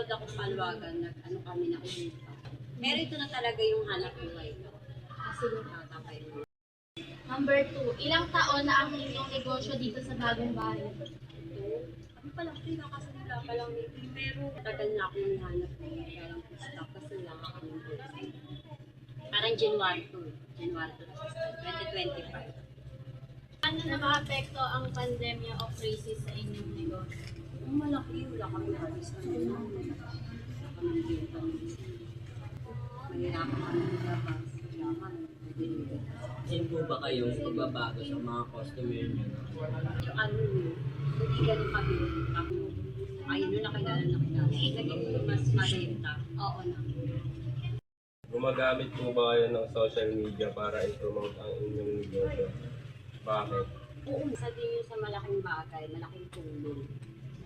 manood ako sa Palwagan, nag-ano kami na kumita. Pero ito na talaga yung hanap buhay ko. Sige. Tatapay mo. Number 2, ilang taon na ang inyong negosyo dito sa bagong bahay? Ito, kami palang pinakasimula pa lang nito. Pero tagal na akong hinahanap ko. Kaya lang po stock kasi wala ka kami buhay. Parang January 2. January 2, 2025. Paano naka-apekto ang pandemya o crisis sa inyong negosyo? Ang malaki, wala kami halos na yun. Wala kami benta. Mahirapan kami nilabas. Kailangan, nag-deliver. Saan po ba kayong pagbabago sa mga customer nyo? Yung ano yun, hindi ganun kami. Ayun nung nakilala na kita. Naging mas magenta. Oo na. Gumagamit po ba kayo ng social media para i-promote ang inyong negosyo? Bakit? Oo, isa din yun sa malaking bagay, malaking tulong.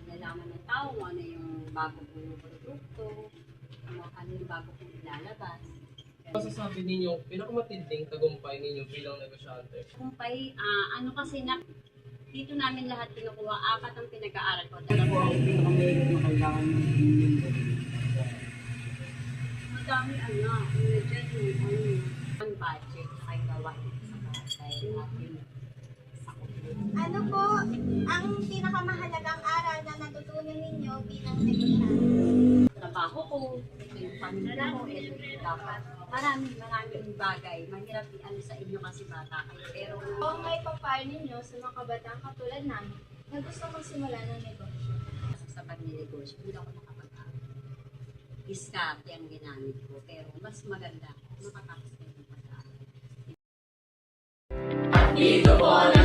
Nalalaman ng tao kung ano yung bago kong produkto, ano yung bago kong ilalabas. Masasabi ninyo, pinakamatinding tagumpay ninyo bilang negosyante? Kumpay, ano kasi na, dito namin lahat kinukuha, 4 ang pinag-aaral ko. Ano po ang pinakamayroon na kailangan ng inyong gawin? Madami dyan yung ang budget, ay gawain sa bahay, natin. Ano po ang pinakamahalagang aral na natutunan ninyo bilang negosyante? Trabaho ko, yung pamilya ko, dapat maraming bagay. Mahirap ano sa inyo kasi bata kayo. Pero O may papayo ninyo sa mga kabataan katulad namin na gusto magsimula ng negosyo? sa pagnegosyo, hindi ako nakapag-aral. Diskarte ang ginamit ko, pero mas maganda makatapos kayo ng pag-aaral. Dito po